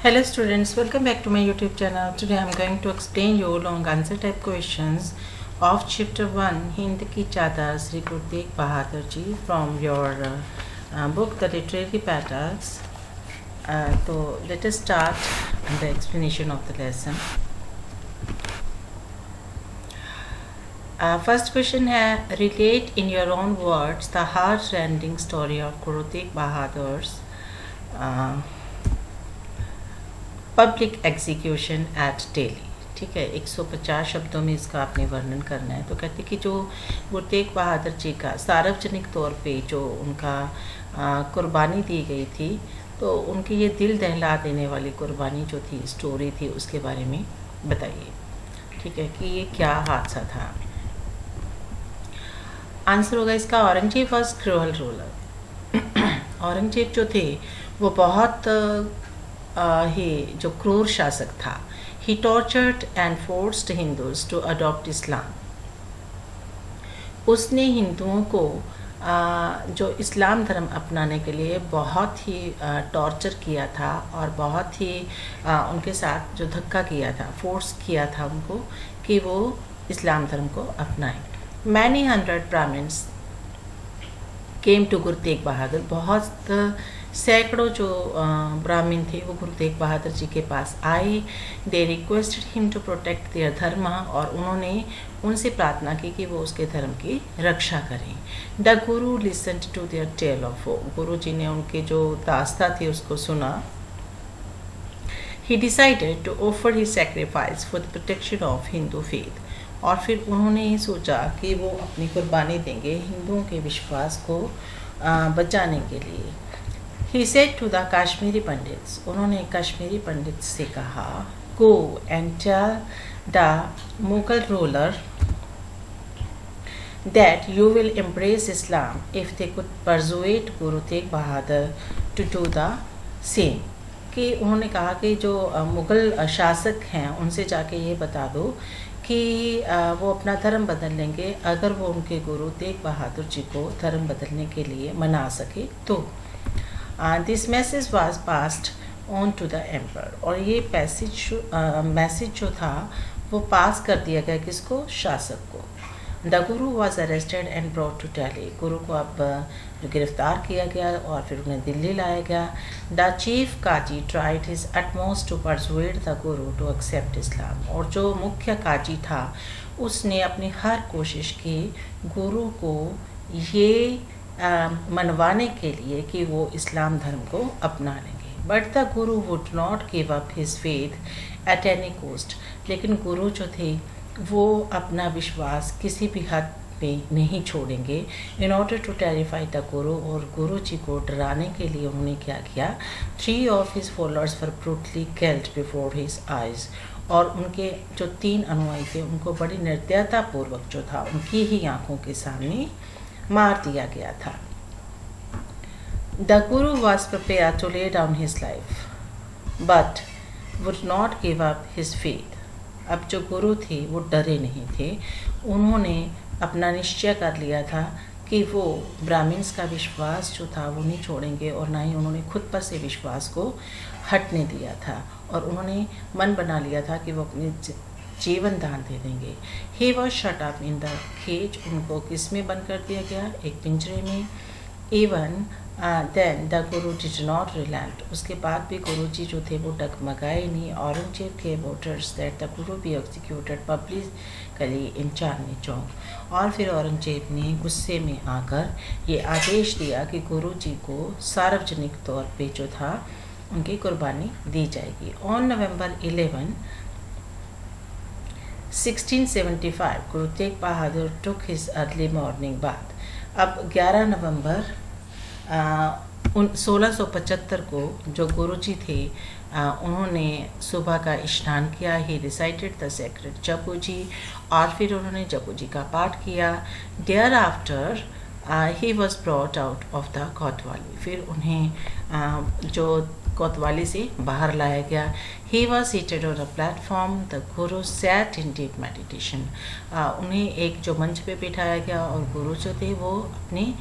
Hello students, welcome back to my YouTube channel. Today I am going to explain you long answer type questions of chapter 1 Hind Ki Chadar Sri Guru Tegh Bahadur Ji from your book The Literary Petals. So let us start the explanation of the lesson. First question है, relate in your own words the heart-rending story of Guru Tegh Bahadur's public execution at Delhi. ठीक है, 150 शब्दों में इसका आपने वर्णन करना है. तो कहते कि जो गुरु तेग बहादुर जी का सार्वजनिक तौर पे जो उनका कुर्बानी दी गई थी, तो उनकी ये दिल दहला देने वाली कुर्बानी जो थी, स्टोरी थी, उसके बारे में बताइए. ठीक है, कि ये क्या हादसा था. आंसर होगा इसका Aurangzeb was cruel ruler. Aurangzeb जो थे वो बहुत ही जो क्रूर शासक था. He tortured and forced Hindus to adopt Islam. उसने हिंदुओं को जो इस्लाम धर्म अपनाने के लिए बहुत ही टॉर्चर किया था और बहुत ही उनके साथ जो धक्का किया था, फोर्स किया था उनको कि वो इस्लाम धर्म को अपनाएं. मैनी 100 ब्राह्मण्स केम टू गुरु तेग बहादुर. बहुत सैकड़ों जो ब्राह्मण थे वो गुरु तेग बहादुर जी के पास आए. They requested him to protect their dharma. और उन्होंने उनसे प्रार्थना की कि वो उसके धर्म की रक्षा करें. The guru listened to their tale of woe. गुरु जी ने उनके जो दास्ता थी उसको सुना. He decided to offer his sacrifice for the protection of Hindu faith. और फिर उन्होंने ये सोचा कि वो अपनी कुर्बानी देंगे हिंदुओं के विश्वास को बचाने के लिए. He said to the Kashmiri Pandits, उन्होंने कश्मीरी पंडित से कहा, go and tell the Mughal ruler that you will embrace Islam if they could persuade Guru Tegh Bahadur to do the same. कि उन्होंने कहा कि जो मुग़ल शासक हैं उनसे जाके ये बता दो कि वो अपना धर्म बदल लेंगे अगर वो उनके गुरु तेग बहादुर जी को धर्म बदलने के लिए मना सके तो. This message was passed on to the emperor. और ये मैसेज जो था वो पास कर दिया गया किसको? शासक को. The guru was arrested and brought to Delhi. गुरु को अब गिरफ्तार किया गया और फिर उन्हें दिल्ली लाया गया. The chief qazi tried his utmost to persuade the guru to accept Islam. और जो मुख्य काजी था उसने अपनी हर कोशिश की गुरु को ये मनवाने के लिए कि वो इस्लाम धर्म को अपना लेंगे. But the Guru would not give up his faith at any cost. लेकिन गुरु जो थे वो अपना विश्वास किसी भी हद में नहीं छोड़ेंगे. In order to terrify the guru. और गुरु जी को डराने के लिए उन्होंने क्या किया? 3 of his followers were brutally killed before his eyes. और उनके जो 3 अनुयायी थे उनको बड़ी निर्दयतापूर्वक जो था उनकी ही आंखों के सामने मार दिया गया था. The guru was prepare to lay down his life but would not give up his faith. अब जो गुरु थे वो डरे नहीं थे. उन्होंने अपना निश्चय कर लिया था कि वो ब्राह्मण्स का विश्वास जो था वो नहीं छोड़ेंगे और ना ही उन्होंने खुद पर से विश्वास को हटने दिया था. और उन्होंने मन बना लिया था कि वो अपने जीवन दान दे देंगे. He was shut up in the cage. उनको किस में बंद कर दिया गया? एक पिंजरे में. Even then the Guru did not reliant. उसके बाद भी गुरु जी जो थे वो डगमगाए नहीं. औरंगजेब के voters that the Guru be executed publicly इन चांदनी चौक. और फिर औरंगजेब ने गुस्से में आकर ये आदेश दिया कि गुरु जी को सार्वजनिक तौर पे जो था उनकी कुर्बानी दी जाएगी. On November 11 1675 Guru Tegh Bahadur took his early morning bath. अब 11 नवंबर 1675 को जो गुरु जी थे उन्होंने सुबह का स्नान किया. ही रिसाइटेड द सेक्रेड जपू जी. और फिर उन्होंने जपू जी का पाठ किया. Thereafter he was brought out of the kotwali. फिर उन्हें जो कोतवाली से बाहर लाया गया. He was seated on a platform. The guru sat in deep meditation. उन्हें एक जो मंच पे बिठाया गया और गुरु जो थे वो अपनी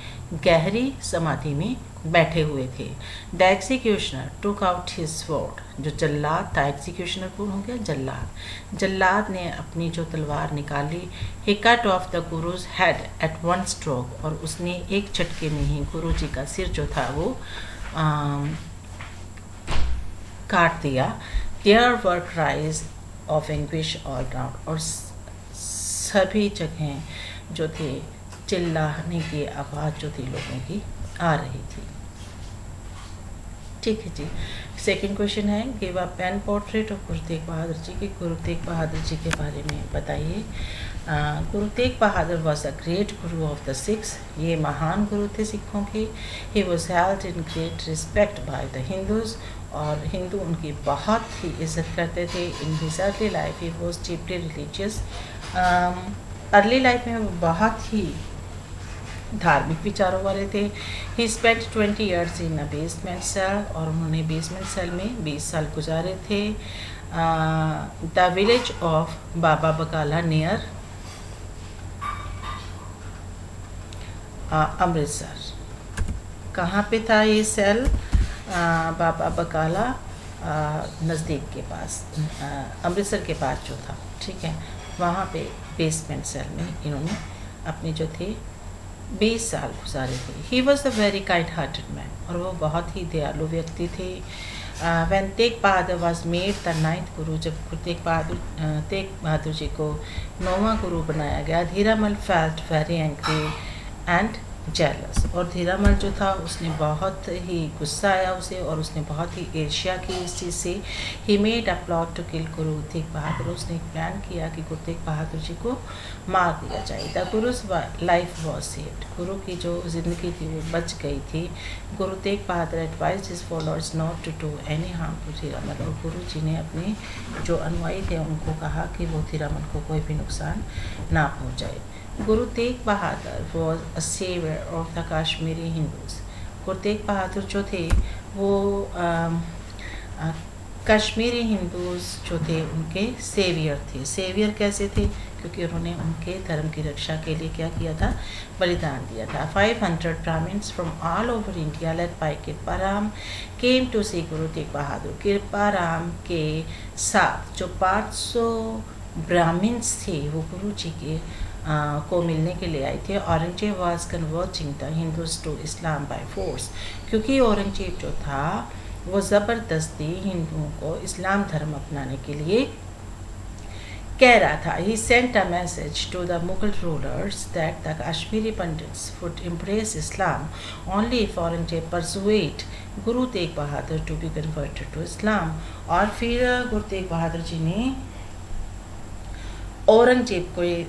गहरी समाधि में बैठे हुए थे। The executioner took out his sword, जो जल्लाद था, एग्जीक्यूशनर कौन हो गया? जल्लाद। जल्लाद ने अपनी जो तलवार निकाली। He cut off the Guru's head at one stroke, और उसने एक झटके में ही गुरु जी का सिर जो था वो काट दिया। There were cries of anguish all round, और सभी जगह जो थे चिल्लाने की आवाज़ जो थी लोगों की आ रही थी। ठीक है जी। सेकंड क्वेश्चन है, give a pen portrait of Guru Tegh Bahadur ji के। गुरु तेग बहादुर जी के बारे में बताइए। Guru Tegh Bahadur was a great guru of the Sikhs, ये महान गुरु थे सिखों के। He was held in great respect by the Hindus, और हिंदू उनकी बहुत ही इज्जत करते थे। In his early life he was deeply religious, early life में वो बहुत ही धार्मिक विचारों वाले थे। He spent 20 years in a basement cell, और उन्होंने बेसमेंट सेल में 20 साल गुजारे थे। The village of Baba Bakala near Amritsar, कहाँ पे था ये सेल? बाबा बकाला नज़दीक के पास, अमृतसर के पास जो था, ठीक है, वहाँ पे बेसमेंट सेल में इन्होंने अपने जो थे 20 साल गुजारे थे। He was a very kind hearted man, और वो बहुत ही दयालु व्यक्ति थे। When Tegh Bahadur was made the 9th गुरु, जब तेग बहादुर जी को 9वां गुरु बनाया गया, Dhirmal felt very angry and jealous, और धीरामल जो था उसने बहुत ही गुस्सा आया उसे, और उसने बहुत ही ईर्ष्या की इस चीज़ से। He made a plot to kill Guru Tegh बहादुर, उसने एक प्लान किया कि गुरु तेग बहादुर जी को मार दिया जाए। The gurus life was saved, गुरु की जो ज़िंदगी थी वो बच गई थी। Guru Tegh Bahadur advised his followers not to do any harm to Dhirmal, और गुरु जी ने अपने जो अनुयायी थे उनको कहा कि वो धीरामल को कोई भी नुकसान ना पहुँचाए। Guru Tegh Bahadur was a saviour of the Kashmiri Hindus, Guru Tegh बहादुर जो थे वो कश्मीरी हिंदूज जो थे उनके सेवियर थे। सेवियर कैसे थे? क्योंकि उन्होंने उनके धर्म की रक्षा के लिए क्या किया था? बलिदान दिया था। 500 Brahmins from all over India led by Kripa Ram came to see Guru Tegh बहादुर। कृपाराम के साथ जो 500 ब्राह्मण्स थे वो गुरु जी के को मिलने के लिए आए थे। Aurangzeb was converting the Hindus to Islam by force, क्योंकि औरंगजेब जो था वो ज़बरदस्ती हिंदुओं को इस्लाम धर्म अपनाने के लिए कह रहा था। He sent a message to the Mughal rulers that the Kashmiri Pandits would embrace Islam only if Aurangzeb persuade Guru Tegh Bahadur to be converted to Islam. और फिर गुरु तेग बहादुर जी ने औरंगजेब को ये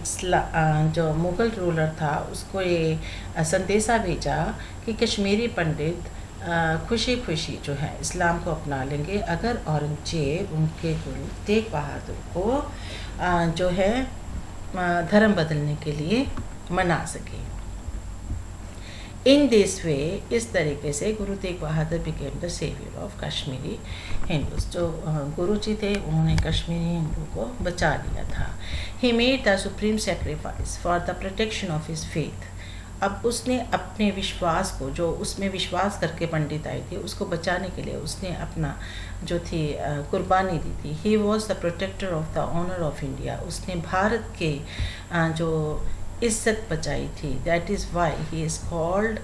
जो मुग़ल रूलर था उसको ये संदेशा भेजा कि कश्मीरी पंडित खुशी खुशी जो है इस्लाम को अपना लेंगे अगर औरंगजेब उनके गुरु तेग बहादुर को जो है धर्म बदलने के लिए मना सके। इन दिस वे, इस तरीके से Guru Tegh Bahadur became the saviour of Kashmiri Hindus. जो गुरु जी थे उन्होंने कश्मीरी हिंदू को बचा लिया था। He made the supreme sacrifice for the protection of his faith. अब उसने अपने विश्वास को, जो उसमें विश्वास करके पंडित आए थे, उसको बचाने के लिए उसने अपना जो थी कुर्बानी दी थी। He was the protector of the honour of India. उसने भारत के जो इज्जत बचाई थी। That is why he is called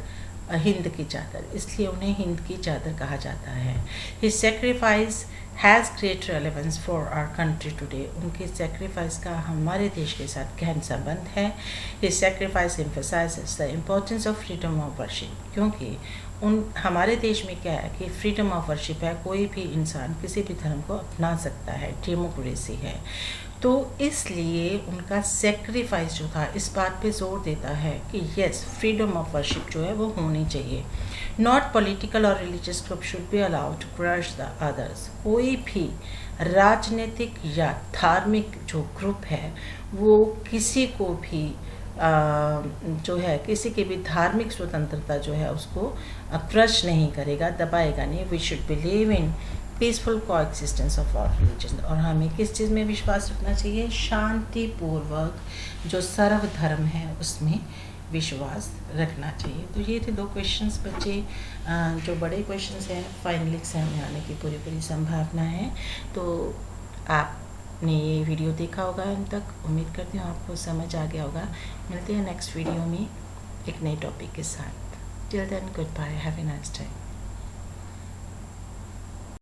Hind ki Chadar, इसलिए उन्हें हिंद की चादर कहा जाता है। His sacrifice has great relevance for our country today. उनके सेक्रीफाइस का हमारे देश के साथ गहन संबंध है। His sacrifice emphasizes the importance of freedom of worship, क्योंकि हमारे देश में क्या है कि फ्रीडम ऑफ वर्शिप है, कोई भी इंसान किसी भी धर्म को अपना सकता है, डेमोक्रेसी है। तो इसलिए उनका सेक्रीफाइस जो था इस बात पे जोर देता है कि यस, फ्रीडम ऑफ वर्शिप जो है वो होनी चाहिए। Not political or religious group should be allowed to crush the others. कोई भी राजनीतिक या धार्मिक जो ग्रुप है वो किसी को भी जो है किसी की भी धार्मिक स्वतंत्रता जो है उसको क्रश नहीं करेगा, दबाएगा नहीं। We should believe in peaceful coexistence of all religion. और हमें किस चीज़ में विश्वास रखना चाहिए? शांतिपूर्वक जो सर्वधर्म है उसमें विश्वास रखना चाहिए। तो ये थे 2 क्वेश्चंस बच्चे, जो बड़े क्वेश्चंस हैं, फाइनल एग्ज़ाम में आने की पूरी पूरी संभावना है। तो आपने ये वीडियो देखा होगा अंत तक, उम्मीद करती हूँ आपको समझ आ गया होगा। मिलते हैं नेक्स्ट वीडियो में एक नए टॉपिक के साथ। Till then good bye, have a nice time.